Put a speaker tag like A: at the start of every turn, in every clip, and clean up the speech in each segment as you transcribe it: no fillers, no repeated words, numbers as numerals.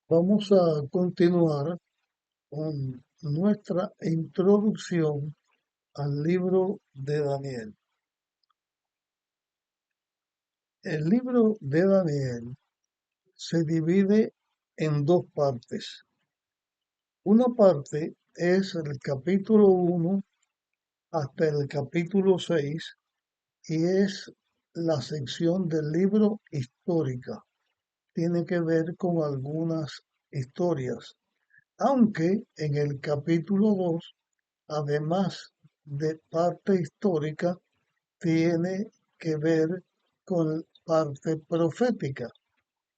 A: Vamos a continuar con nuestra introducción al libro de Daniel. El libro de Daniel se divide en dos partes. Una parte es el capítulo 1 hasta el capítulo 6 y es la sección del libro histórica. Tiene que ver con algunas historias, aunque en el capítulo 2, además de parte histórica, tiene que ver con parte profética,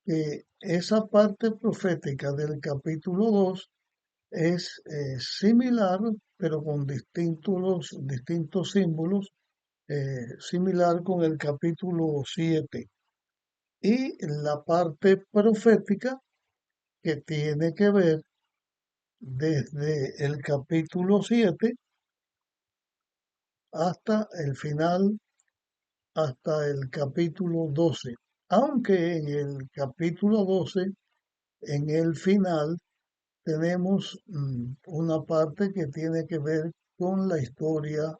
A: que esa parte profética del capítulo 2 es similar, pero con distintos símbolos, similar con el capítulo 7. Y la parte profética que tiene que ver desde el capítulo 7 hasta el final, hasta el capítulo 12. Aunque en el capítulo 12, en el final, tenemos una parte que tiene que ver con la historia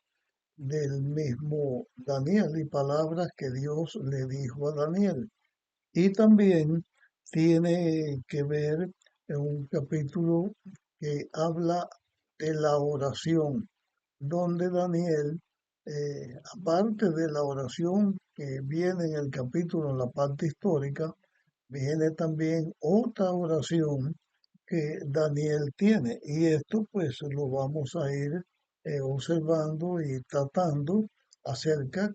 A: del mismo Daniel y palabras que Dios le dijo a Daniel. Y también tiene que ver en un capítulo que habla de la oración, donde Daniel, aparte de la oración que viene en el capítulo, en la parte histórica, viene también otra oración que Daniel tiene. Y esto pues lo vamos a ir observando y tratando acerca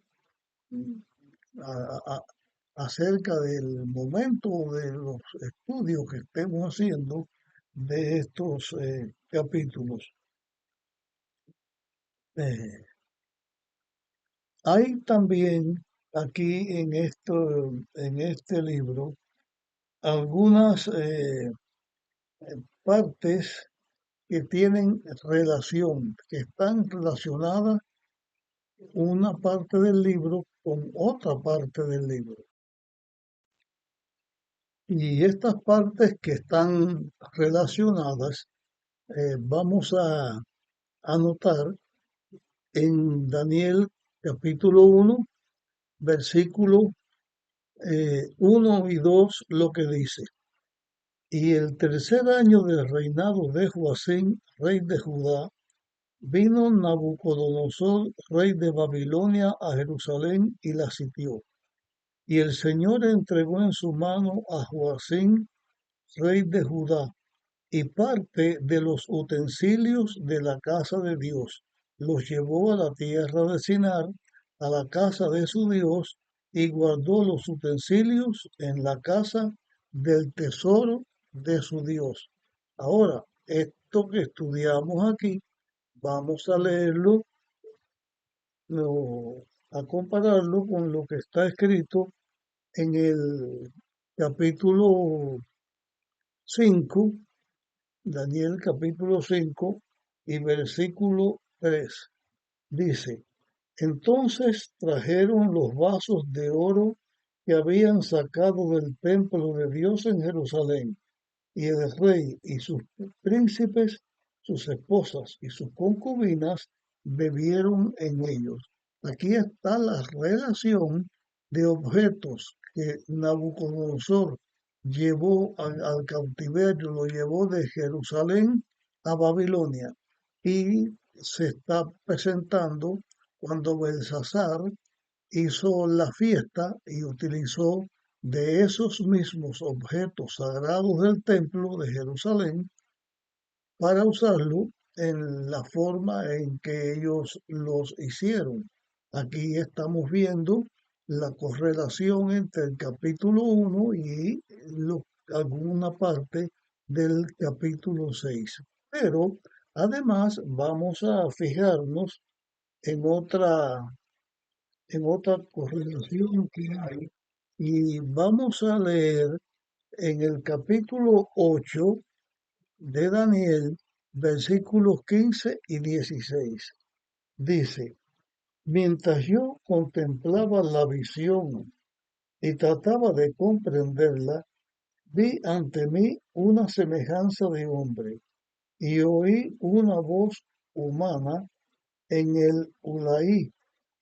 A: a- a- acerca del momento de los estudios que estemos haciendo de estos capítulos. Eh, Hay también aquí en este libro algunas partes que tienen relación, que están relacionadas una parte del libro con otra parte del libro. Y estas partes que están relacionadas, vamos a anotar en Daniel capítulo 1, versículo 1 y 2 lo que dice. Y el tercer año del reinado de Joacim, rey de Judá, vino Nabucodonosor, rey de Babilonia, a Jerusalén y la sitió. Y el Señor entregó en su mano a Joacim, rey de Judá, y parte de los utensilios de la casa de Dios. Los llevó a la tierra de Sinar, a la casa de su Dios, y guardó los utensilios en la casa del tesoro de su Dios. Ahora, esto que estudiamos aquí, vamos a leerlo, a compararlo con lo que está escrito en el capítulo 5, Daniel capítulo 5 y versículo 3. Dice, entonces trajeron los vasos de oro que habían sacado del templo de Dios en Jerusalén, y el rey y sus príncipes, sus esposas y sus concubinas bebieron en ellos. Aquí está la relación de objetos que Nabucodonosor llevó al cautiverio, lo llevó de Jerusalén a Babilonia. Y se está presentando cuando Belsasar hizo la fiesta y utilizó de esos mismos objetos sagrados del templo de Jerusalén para usarlo en la forma en que ellos los hicieron. Aquí estamos viendo la correlación entre el capítulo 1 y alguna parte del capítulo 6. Pero además vamos a fijarnos en otra correlación que hay y vamos a leer en el capítulo 8 de Daniel, versículos 15 y 16. Dice, mientras yo contemplaba la visión y trataba de comprenderla, Vi ante mí una semejanza de hombre y oí una voz humana en el Ulaí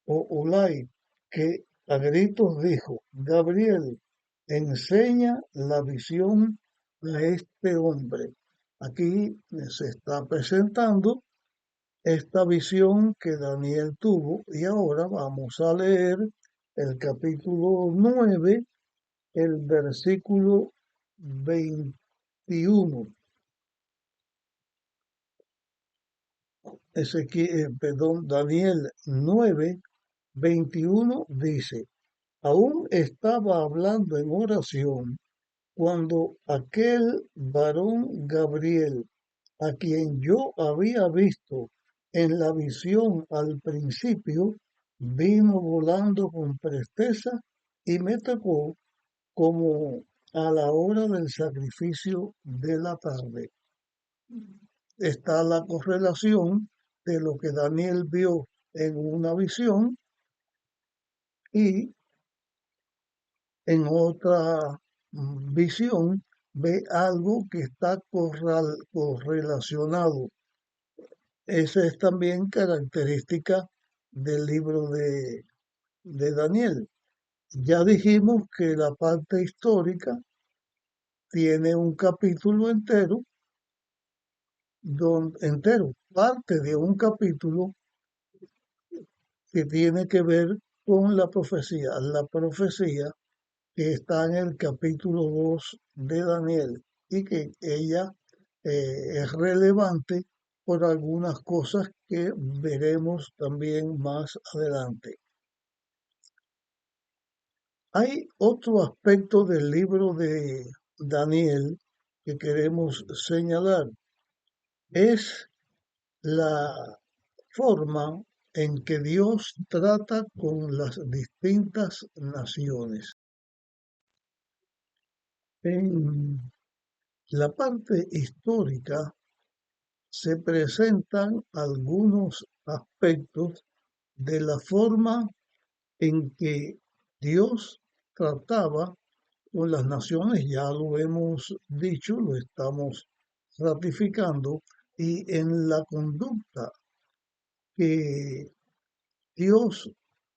A: o Ulai, que a gritos dijo: Gabriel, enseña la visión a este hombre. Aquí se está presentando esta visión que Daniel tuvo y ahora vamos a leer el capítulo 9, el versículo 21. Daniel 9:21 dice: Aún estaba hablando en oración cuando aquel varón Gabriel, a quien yo había visto en la visión al principio, vino volando con presteza y me tocó como a la hora del sacrificio de la tarde. Está la correlación de lo que Daniel vio en una visión y en otra visión ve algo que está correlacionado. Esa es también característica del libro de Daniel. Ya dijimos que la parte histórica tiene un capítulo entero, parte de un capítulo que tiene que ver con la profecía. La profecía que está en el capítulo 2 de Daniel y que ella es relevante por algunas cosas que veremos también más adelante. Hay otro aspecto del libro de Daniel que queremos señalar. Es la forma en que Dios trata con las distintas naciones. En la parte histórica se presentan algunos aspectos de la forma en que Dios trataba con las naciones, ya lo hemos dicho, lo estamos ratificando, y en la conducta que Dios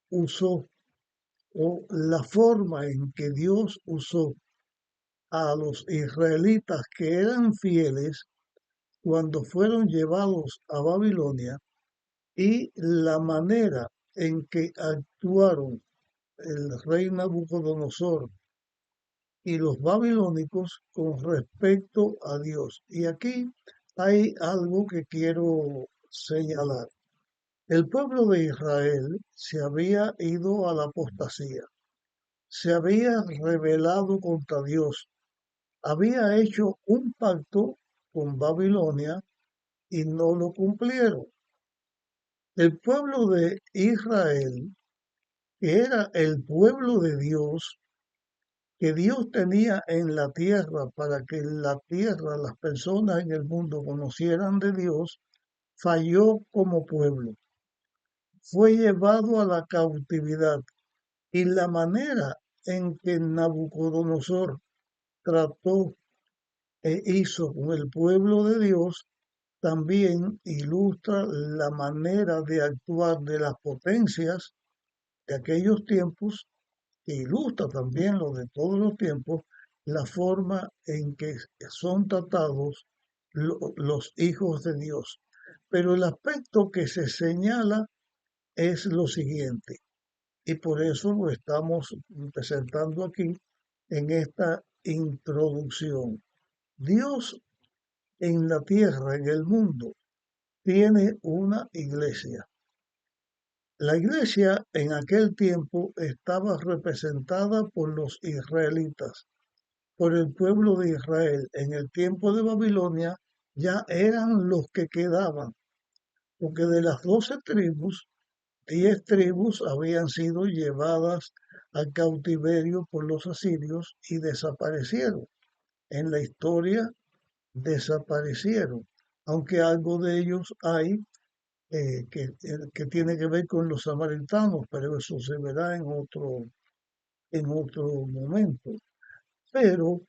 A: usó o la forma en que Dios usó a los israelitas que eran fieles cuando fueron llevados a Babilonia y la manera en que actuaron el rey Nabucodonosor y los babilónicos con respecto a Dios. Y aquí hay algo que quiero señalar. El pueblo de Israel se había ido a la apostasía, se había rebelado contra Dios, había hecho un pacto con Babilonia y no lo cumplieron. El pueblo de Israel, que era el pueblo de Dios, que Dios tenía en la tierra para que la tierra, las personas en el mundo conocieran de Dios, falló como pueblo. Fue llevado a la cautividad y la manera en que Nabucodonosor trató e hizo con el pueblo de Dios también ilustra la manera de actuar de las potencias de aquellos tiempos, que ilustra también lo de todos los tiempos, la forma en que son tratados los hijos de Dios. Pero el aspecto que se señala es lo siguiente, y por eso lo estamos presentando aquí en esta introducción. Dios en la tierra, en el mundo, tiene una iglesia. La iglesia en aquel tiempo estaba representada por los israelitas, por el pueblo de Israel. En el tiempo de Babilonia ya eran los que quedaban, porque de las 12 tribus, 10 tribus habían sido llevadas al cautiverio por los asirios y desaparecieron. En la historia desaparecieron, aunque algo de ellos hay que tiene que ver con los samaritanos, pero eso se verá en otro momento. Pero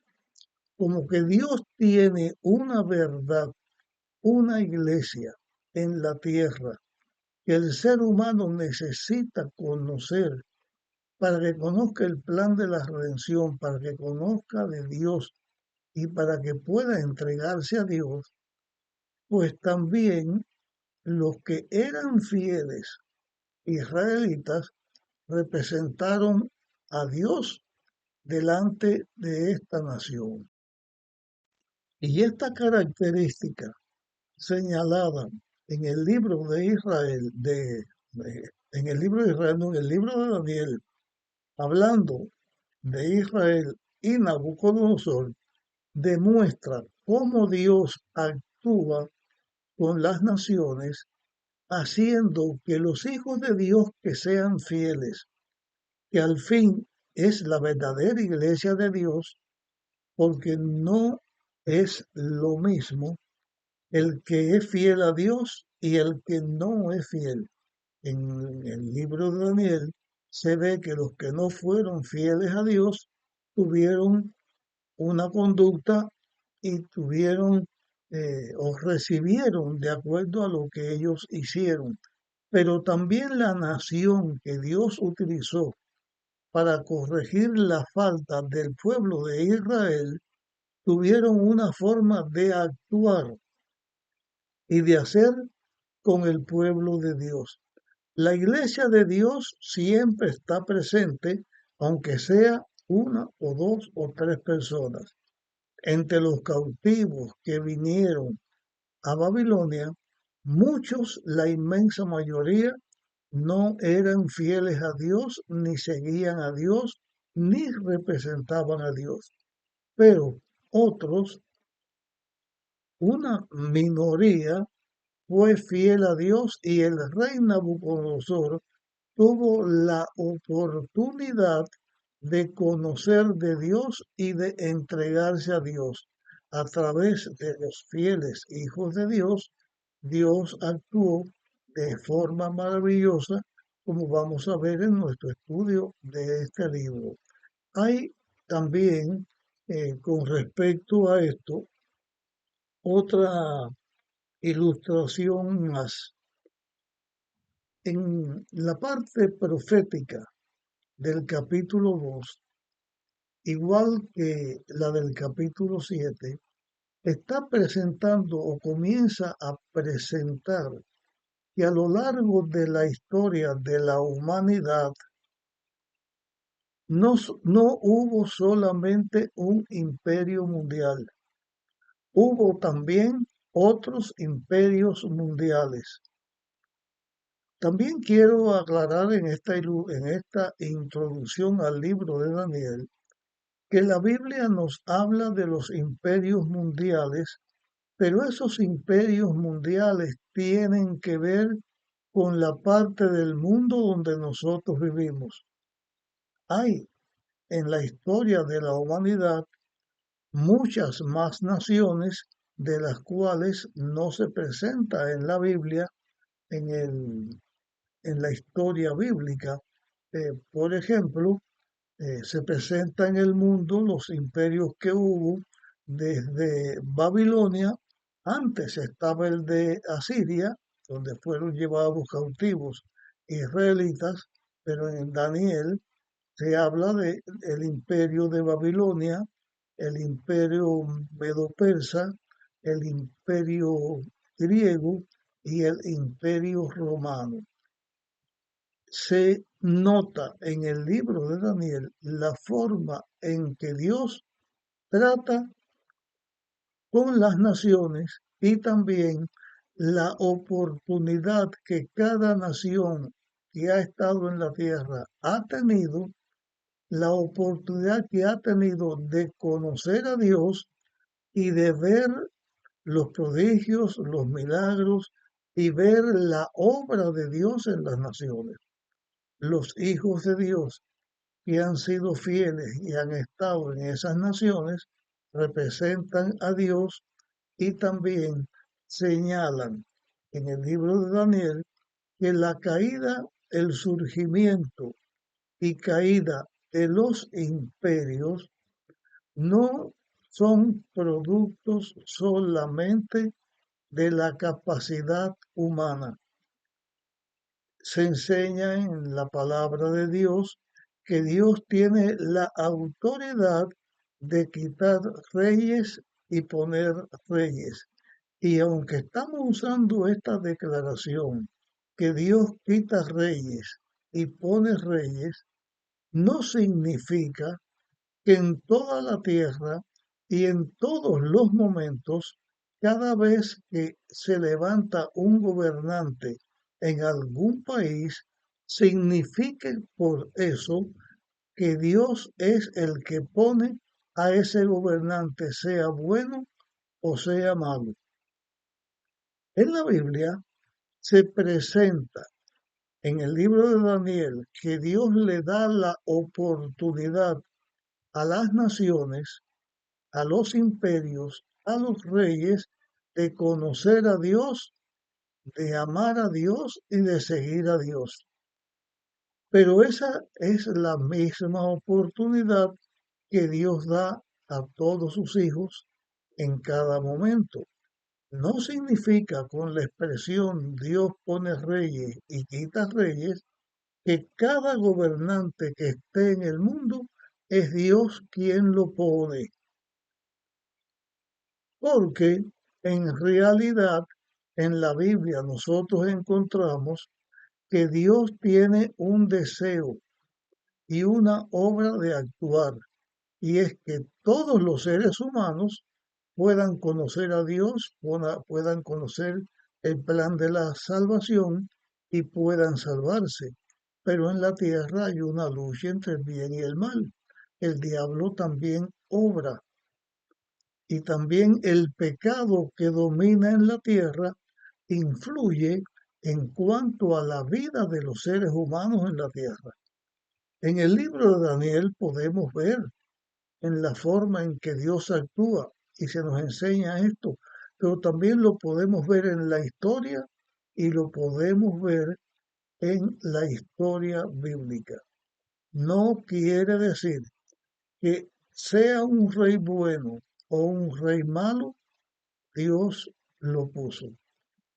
A: como que Dios tiene una verdad, una iglesia en la tierra que el ser humano necesita conocer para que conozca el plan de la redención, para que conozca de Dios y para que pueda entregarse a Dios, pues también los que eran fieles israelitas representaron a Dios delante de esta nación. Y esta característica señalada en el libro de Israel, en el libro de Israel, no, en el libro de Daniel, hablando de Israel y Nabucodonosor, demuestra cómo Dios actúa con las naciones, haciendo que los hijos de Dios que sean fieles, que al fin es la verdadera iglesia de Dios, porque no es lo mismo el que es fiel a Dios y el que no es fiel. En el libro de Daniel se ve que los que no fueron fieles a Dios tuvieron una conducta y tuvieron o recibieron de acuerdo a lo que ellos hicieron. Pero también la nación que Dios utilizó para corregir la falta del pueblo de Israel tuvieron una forma de actuar y de hacer con el pueblo de Dios. La iglesia de Dios siempre está presente, aunque sea una o dos o tres personas. Entre los cautivos que vinieron a Babilonia, muchos, la inmensa mayoría, no eran fieles a Dios, ni seguían a Dios, ni representaban a Dios. Pero otros, una minoría, fue fiel a Dios y el rey Nabucodonosor tuvo la oportunidad de conocer de Dios y de entregarse a Dios. A través de los fieles hijos de Dios, Dios actuó de forma maravillosa, como vamos a ver en nuestro estudio de este libro. Hay también, con respecto a esto, otra ilustración más. En la parte profética del capítulo 2, igual que la del capítulo 7, está presentando o comienza a presentar que a lo largo de la historia de la humanidad no hubo solamente un imperio mundial, hubo también otros imperios mundiales. También quiero aclarar en esta introducción al libro de Daniel que la Biblia nos habla de los imperios mundiales, pero esos imperios mundiales tienen que ver con la parte del mundo donde nosotros vivimos. Hay en la historia de la humanidad muchas más naciones de las cuales no se presenta en la Biblia, en la historia bíblica. Por ejemplo, se presenta en el mundo los imperios que hubo desde Babilonia, antes estaba el de Asiria, donde fueron llevados cautivos israelitas, pero en Daniel se habla de el imperio de Babilonia, el imperio medo-persa, el imperio griego y el imperio romano. Se nota en el libro de Daniel la forma en que Dios trata con las naciones y también la oportunidad que cada nación que ha estado en la tierra ha tenido, la oportunidad que ha tenido de conocer a Dios y de ver los prodigios, los milagros y ver la obra de Dios en las naciones. Los hijos de Dios que han sido fieles y han estado en esas naciones representan a Dios y también señalan en el libro de Daniel que la caída, el surgimiento y caída de los imperios no son productos solamente de la capacidad humana. Se enseña en la palabra de Dios que Dios tiene la autoridad de quitar reyes y poner reyes. Y aunque estamos usando esta declaración, que Dios quita reyes y pone reyes, no significa que en toda la tierra y en todos los momentos, cada vez que se levanta un gobernante en algún país, signifique por eso que Dios es el que pone a ese gobernante, sea bueno o sea malo. En la Biblia se presenta en el libro de Daniel que Dios le da la oportunidad a las naciones, a los imperios, a los reyes, de conocer a Dios, de amar a Dios y de seguir a Dios. Pero esa es la misma oportunidad que Dios da a todos sus hijos en cada momento. No significa con la expresión Dios pone reyes y quita reyes que cada gobernante que esté en el mundo es Dios quien lo pone. Porque en realidad en la Biblia nosotros encontramos que Dios tiene un deseo y una obra de actuar, y es que todos los seres humanos puedan conocer a Dios, puedan conocer el plan de la salvación y puedan salvarse. Pero en la tierra hay una lucha entre el bien y el mal. El diablo también obra y también el pecado que domina en la tierra influye en cuanto a la vida de los seres humanos en la tierra. En el libro de Daniel podemos ver en la forma en que Dios actúa y se nos enseña esto, pero también lo podemos ver en la historia y lo podemos ver en la historia bíblica. No quiere decir que sea un rey bueno o un rey malo, Dios lo puso.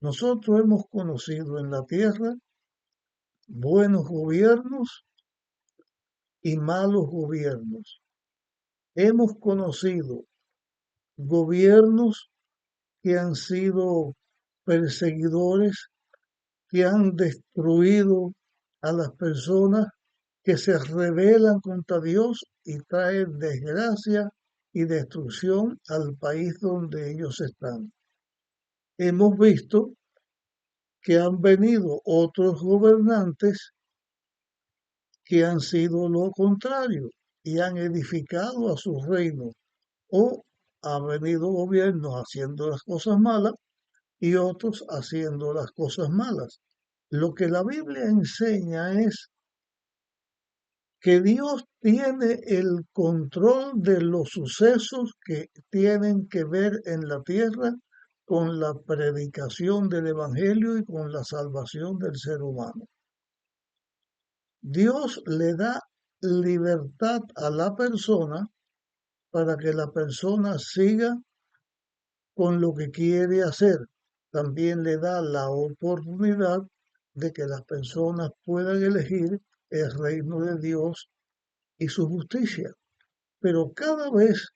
A: Nosotros hemos conocido en la tierra buenos gobiernos y malos gobiernos. Hemos conocido gobiernos que han sido perseguidores, que han destruido a las personas, que se rebelan contra Dios y traen desgracia y destrucción al país donde ellos están. Hemos visto que han venido otros gobernantes que han sido lo contrario y han edificado a su reino, o han venido gobiernos haciendo las cosas malas y otros haciendo las cosas malas. Lo que la Biblia enseña es que Dios tiene el control de los sucesos que tienen que ver en la tierra con la predicación del Evangelio y con la salvación del ser humano. Dios le da libertad a la persona para que la persona siga con lo que quiere hacer. También le da la oportunidad de que las personas puedan elegir el reino de Dios y su justicia. Pero cada vez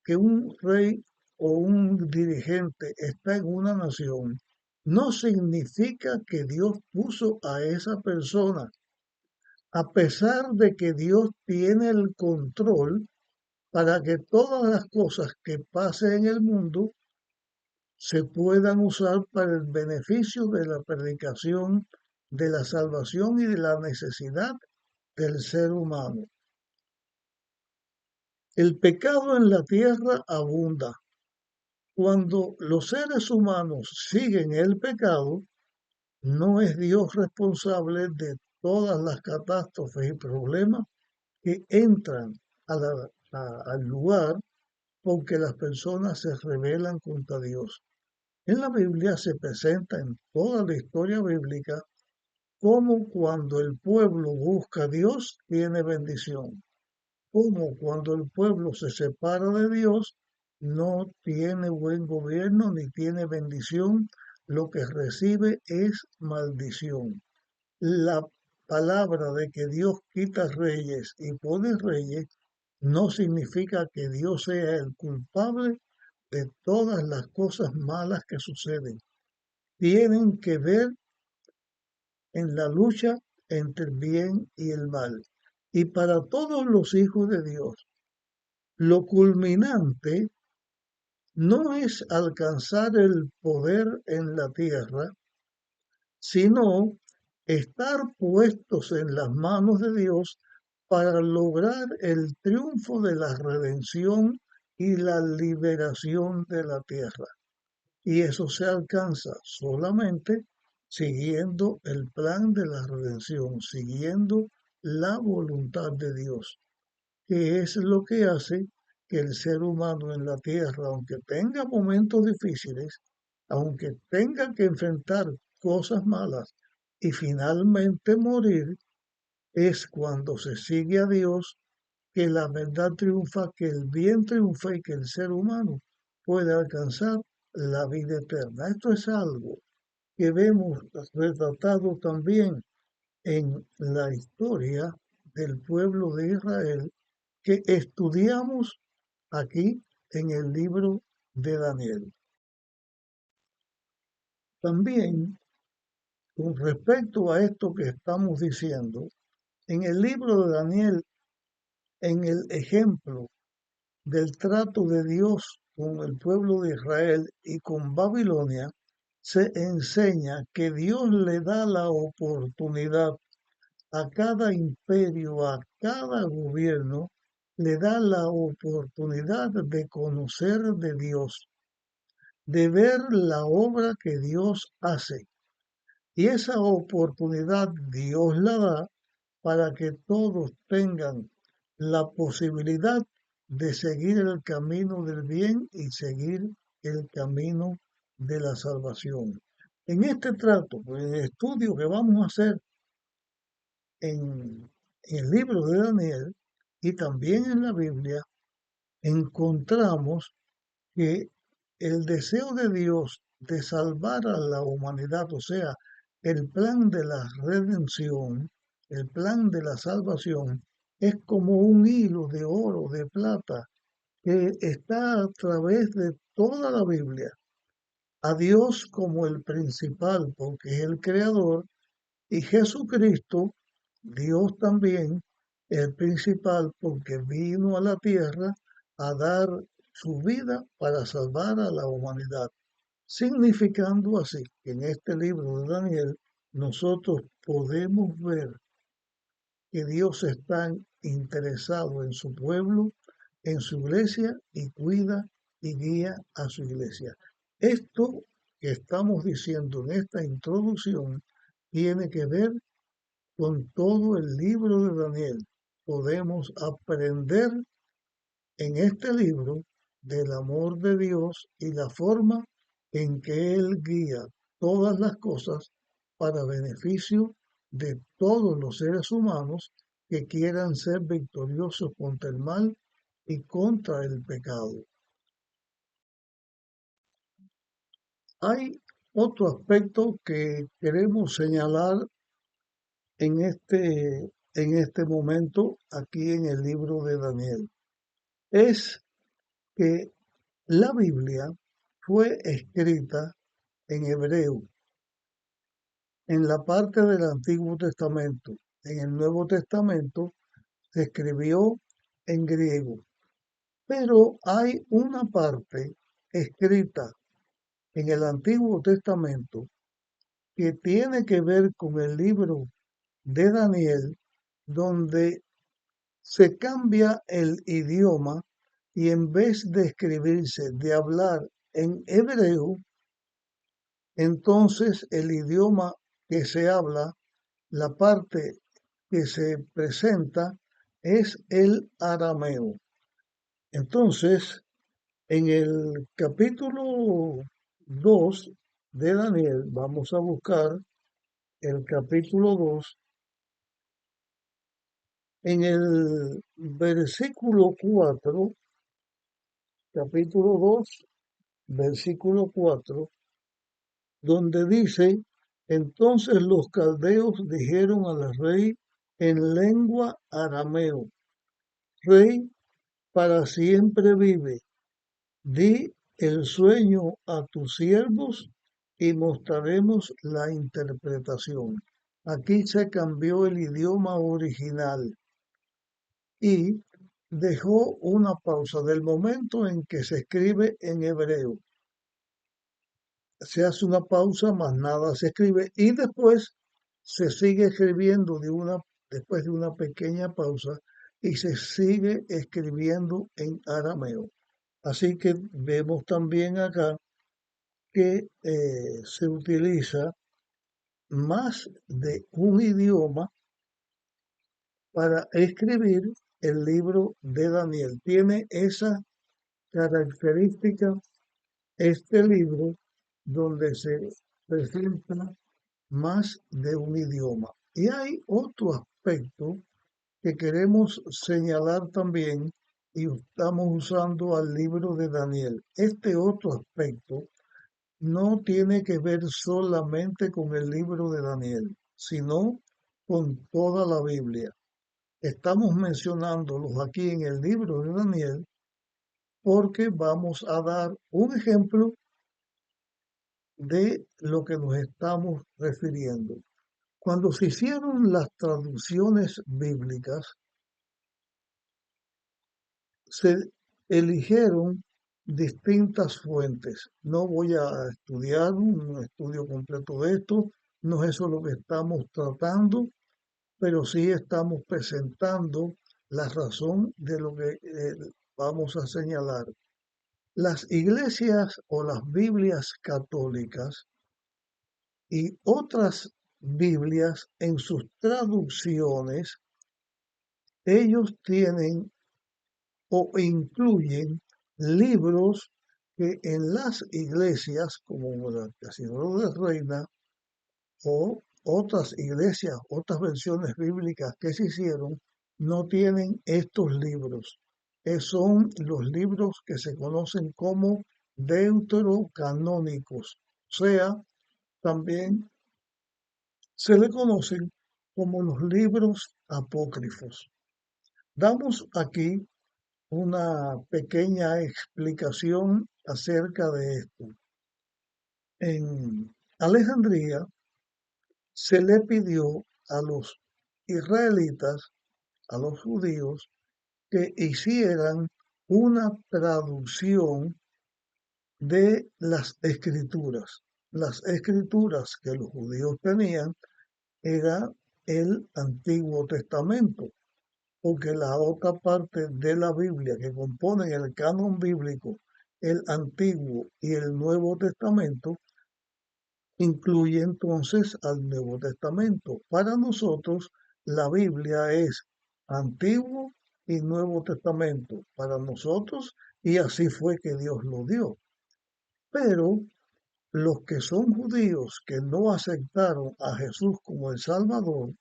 A: que un rey o un dirigente está en una nación, no significa que Dios puso a esa persona. A pesar de que Dios tiene el control para que todas las cosas que pasen en el mundo se puedan usar para el beneficio de la predicación, de la salvación y de la necesidad del ser humano. El pecado en la tierra abunda. Cuando los seres humanos siguen el pecado, no es Dios responsable de todas las catástrofes y problemas que entran al lugar porque las personas se rebelan contra Dios. En la Biblia se presenta en toda la historia bíblica como cuando el pueblo busca a Dios tiene bendición, como cuando el pueblo se separa de Dios no tiene buen gobierno ni tiene bendición, lo que recibe es maldición. La palabra de que Dios quita reyes y pone reyes no significa que Dios sea el culpable de todas las cosas malas que suceden. Tienen que ver en la lucha entre el bien y el mal. Y para todos los hijos de Dios, lo culminante no es alcanzar el poder en la tierra, sino estar puestos en las manos de Dios para lograr el triunfo de la redención y la liberación de la tierra. Y eso se alcanza solamente siguiendo el plan de la redención, siguiendo la voluntad de Dios, que es lo que hace que el ser humano en la tierra, aunque tenga momentos difíciles, aunque tenga que enfrentar cosas malas y finalmente morir, es cuando se sigue a Dios que la verdad triunfa, que el bien triunfa y que el ser humano puede alcanzar la vida eterna. Esto es algo que vemos retratado también en la historia del pueblo de Israel que estudiamos aquí en el libro de Daniel. También, con respecto a esto que estamos diciendo, en el libro de Daniel, en el ejemplo del trato de Dios con el pueblo de Israel y con Babilonia, se enseña que Dios le da la oportunidad a cada imperio, a cada gobierno, le da la oportunidad de conocer de Dios, de ver la obra que Dios hace. Y esa oportunidad Dios la da para que todos tengan la posibilidad de seguir el camino del bien y seguir el camino de la salvación. En este trato, en el estudio que vamos a hacer en el libro de Daniel y también en la Biblia, encontramos que el deseo de Dios de salvar a la humanidad, o sea, el plan de la redención, el plan de la salvación, es como un hilo de oro, de plata, que está a través de toda la Biblia. A Dios como el principal, porque es el creador, y Jesucristo, Dios también, el principal, porque vino a la tierra a dar su vida para salvar a la humanidad, significando así que en este libro de Daniel nosotros podemos ver que Dios está interesado en su pueblo, en su iglesia y cuida y guía a su iglesia. Esto que estamos diciendo en esta introducción tiene que ver con todo el libro de Daniel. Podemos aprender en este libro del amor de Dios y la forma en que Él guía todas las cosas para beneficio de todos los seres humanos que quieran ser victoriosos contra el mal y contra el pecado. Hay otro aspecto que queremos señalar en este momento aquí en el libro de Daniel. Es que la Biblia fue escrita en hebreo, en la parte del Antiguo Testamento. En el Nuevo Testamento se escribió en griego, pero hay una parte escrita en el Antiguo Testamento que tiene que ver con el libro de Daniel, donde se cambia el idioma y en vez de escribirse, de hablar en hebreo, entonces el idioma que se habla, la parte que se presenta es el arameo. Entonces, en el capítulo 2 de Daniel, vamos a buscar el capítulo 2, en el versículo 4 capítulo 2, versículo 4, donde dice, entonces los caldeos dijeron al rey en lengua arameo, Rey, para siempre vive, di el sueño a tus siervos y mostraremos la interpretación. Aquí se cambió el idioma original y dejó una pausa del momento en que se escribe en hebreo. Se hace una pausa, más nada se escribe y después se sigue escribiendo después de una pequeña pausa y se sigue escribiendo en arameo. Así que vemos también acá que se utiliza más de un idioma para escribir el libro de Daniel. Tiene esa característica este libro donde se presenta más de un idioma. Y hay otro aspecto que queremos señalar también y estamos usando al libro de Daniel. Este otro aspecto no tiene que ver solamente con el libro de Daniel, sino con toda la Biblia. Estamos mencionándolos aquí en el libro de Daniel porque vamos a dar un ejemplo de lo que nos estamos refiriendo. Cuando se hicieron las traducciones bíblicas, se eligieron distintas fuentes. No voy a estudiar un estudio completo de esto, no es eso lo que estamos tratando, pero sí estamos presentando la razón de lo que vamos a señalar. Las iglesias o las Biblias católicas y otras Biblias en sus traducciones, ellos tienen o incluyen libros que en las iglesias, como la Casino de Reina o otras iglesias, otras versiones bíblicas que se hicieron, no tienen estos libros. Son los libros que se conocen como deuterocanónicos, o sea, también se le conocen como los libros apócrifos. Damos aquí una pequeña explicación acerca de esto. En Alejandría se le pidió a los israelitas, a los judíos, que hicieran una traducción de las escrituras. Las escrituras que los judíos tenían era el Antiguo Testamento, porque la otra parte de la Biblia que componen el canon bíblico, el Antiguo y el Nuevo Testamento, incluye entonces al Nuevo Testamento. Para nosotros, la Biblia es Antiguo y Nuevo Testamento para nosotros, y así fue que Dios lo dio. Pero los que son judíos que no aceptaron a Jesús como el Salvador,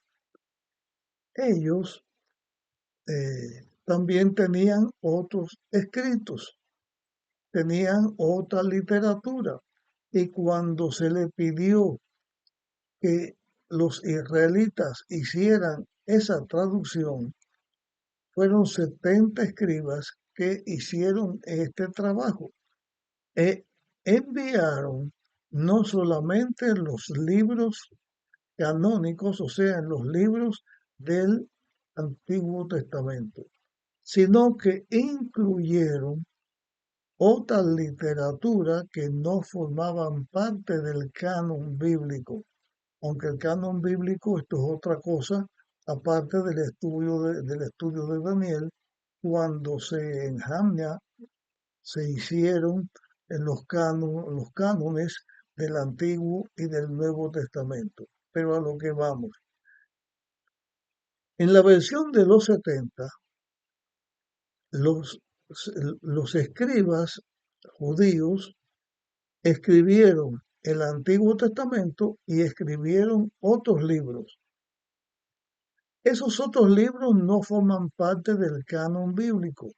A: ellos también tenían otros escritos, tenían otra literatura. Y cuando se le pidió que los israelitas hicieran esa traducción, fueron 70 escribas que hicieron este trabajo. E enviaron no solamente los libros canónicos, o sea, los libros del Antiguo Testamento, sino que incluyeron otra literatura que no formaban parte del canon bíblico, aunque el canon bíblico esto es otra cosa, aparte del estudio de Daniel, cuando se enjamia, se hicieron en los cánones del Antiguo y del Nuevo Testamento. Pero a lo que vamos. En la versión de los 70, los, los escribas judíos escribieron el Antiguo Testamento y escribieron otros libros. Esos otros libros no forman parte del canon bíblico.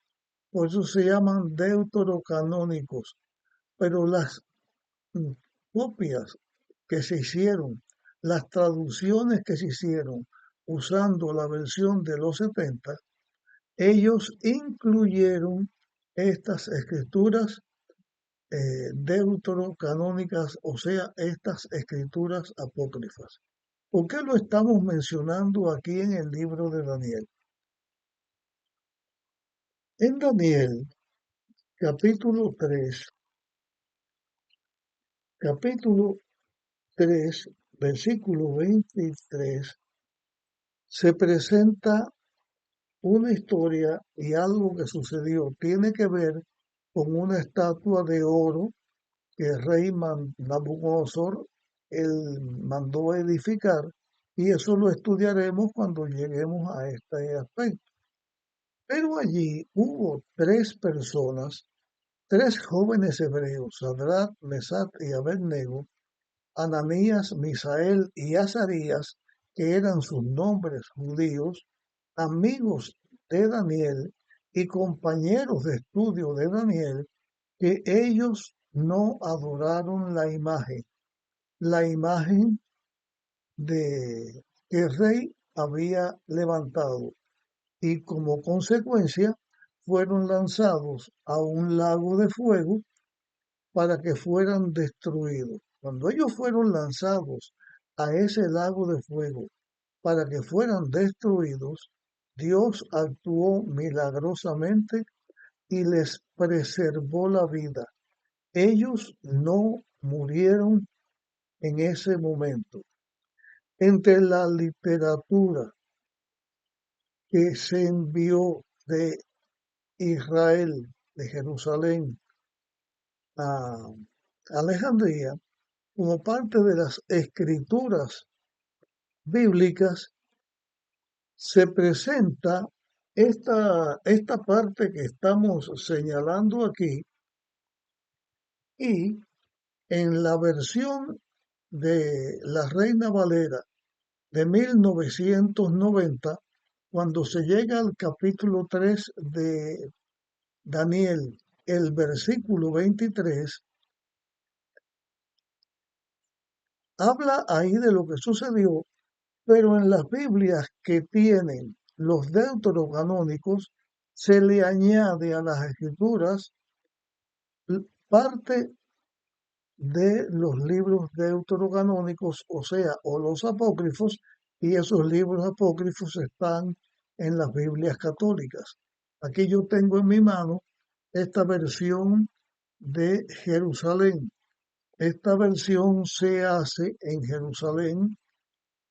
A: por eso se llaman deuterocanónicos, pero las mm, copias que se hicieron, las traducciones que se hicieron usando la versión de los 70, ellos incluyeron estas escrituras deuterocanónicas, o sea, estas escrituras apócrifas. ¿Por qué lo estamos mencionando aquí en el libro de Daniel? En Daniel, capítulo 3, capítulo 3, versículo 23, se presenta una historia y algo que sucedió. Tiene que ver con una estatua de oro que el rey Nabucodonosor él mandó edificar, y eso lo estudiaremos cuando lleguemos a este aspecto. Pero allí hubo tres personas, tres jóvenes hebreos, Sadrach, Mesach y Abednego, Ananías, Misael y Azarías, que eran sus nombres judíos, amigos de Daniel y compañeros de estudio de Daniel, que ellos no adoraron la imagen de que el rey había levantado, y como consecuencia fueron lanzados a un lago de fuego para que fueran destruidos. Cuando ellos fueron lanzados a ese lago de fuego para que fueran destruidos, Dios actuó milagrosamente y les preservó la vida. Ellos no murieron en ese momento. Entre la literatura que se envió de Israel, de Jerusalén a Alejandría, como parte de las escrituras bíblicas, se presenta esta parte que estamos señalando aquí, y en la versión de la Reina Valera de 1990, cuando se llega al capítulo 3 de Daniel, el versículo 23, habla ahí de lo que sucedió, pero en las Biblias que tienen los deuterocanónicos se le añade a las escrituras parte de los libros deuterocanónicos, o sea, o los apócrifos, y esos libros apócrifos están en las Biblias católicas. Aquí yo tengo en mi mano esta versión de Jerusalén. Esta versión se hace en Jerusalén,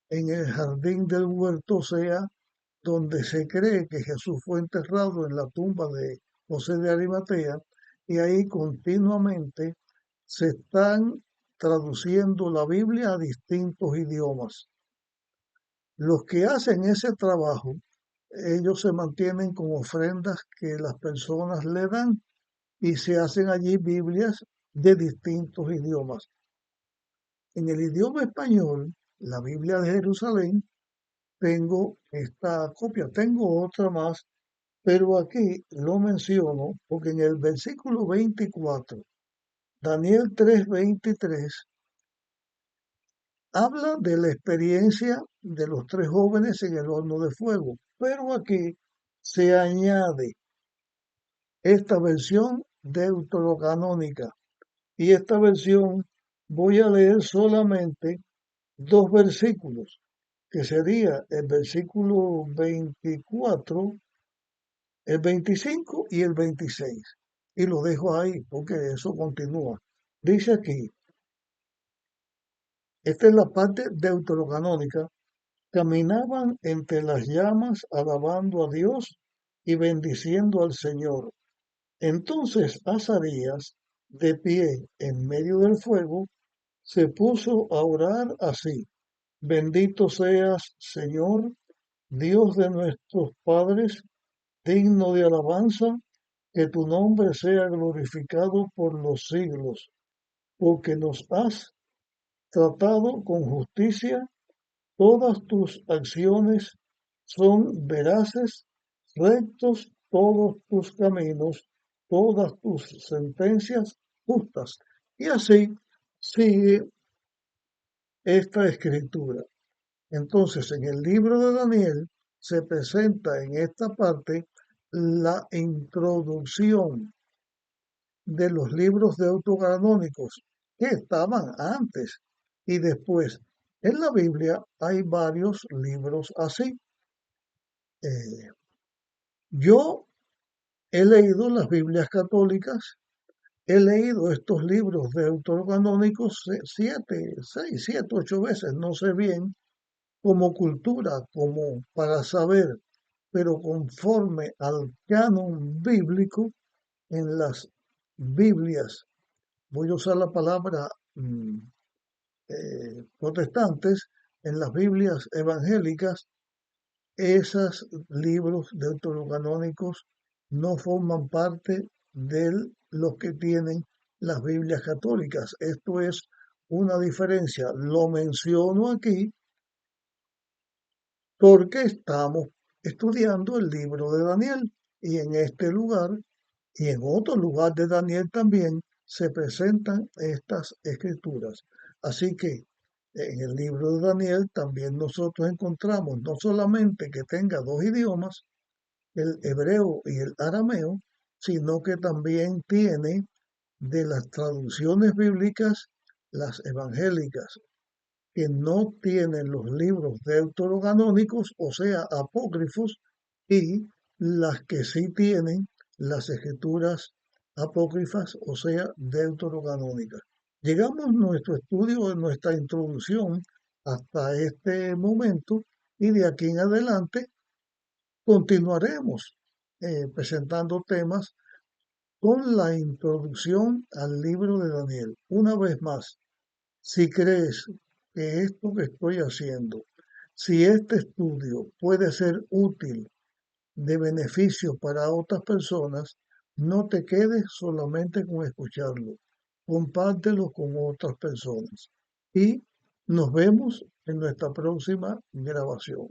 A: en el jardín del huerto, o sea, donde se cree que Jesús fue enterrado, en la tumba de José de Arimatea, y ahí continuamente se están traduciendo la Biblia a distintos idiomas. Los que hacen ese trabajo, ellos se mantienen con ofrendas que las personas le dan, y se hacen allí Biblias de distintos idiomas. En el idioma español, la Biblia de Jerusalén, tengo esta copia, tengo otra más, pero aquí lo menciono porque en el versículo 24, Daniel 3:23, habla de la experiencia de los tres jóvenes en el horno de fuego, pero aquí se añade esta versión deuterocanónica, y esta versión voy a leer solamente dos versículos, que sería el versículo 24, el 25 y el 26. Y lo dejo ahí porque eso continúa. Dice aquí, esta es la parte deuterocanónica: caminaban entre las llamas alabando a Dios y bendiciendo al Señor. Entonces Azarías, de pie en medio del fuego, se puso a orar así: Bendito seas, Señor, Dios de nuestros padres, digno de alabanza, que tu nombre sea glorificado por los siglos, porque nos has tratado con justicia. Todas tus acciones son veraces, rectos todos tus caminos, todas tus sentencias justas. Y así sigue esta escritura. Entonces, en el libro de Daniel se presenta en esta parte la introducción de los libros deuterocanónicos que estaban antes y después. En la Biblia hay varios libros así. Eh, yo he leído las Biblias católicas, he leído estos libros deuterocanónicos 7, 6, 7, 8 veces, no sé bien, como cultura, como para saber, pero conforme al canon bíblico, en las Biblias, voy a usar la palabra protestantes, en las Biblias evangélicas, esos libros deuterocanónicos no forman parte de los que tienen las Biblias católicas. Esto es una diferencia. Lo menciono aquí porque estamos estudiando el libro de Daniel y en este lugar y en otro lugar de Daniel también se presentan estas escrituras. Así que en el libro de Daniel también nosotros encontramos no solamente que tenga dos idiomas, el hebreo y el arameo, sino que también tiene de las traducciones bíblicas, las evangélicas, que no tienen los libros deuterocanónicos, o sea, apócrifos, y las que sí tienen las escrituras apócrifas, o sea, deuterocanónicas. Llegamos nuestro estudio, de nuestra introducción hasta este momento y de aquí en adelante continuaremos presentando temas con la introducción al libro de Daniel. Una vez más, si crees que esto que estoy haciendo, si este estudio puede ser útil, de beneficio para otras personas, no te quedes solamente con escucharlo. Compártelo con otras personas. Y nos vemos en nuestra próxima grabación.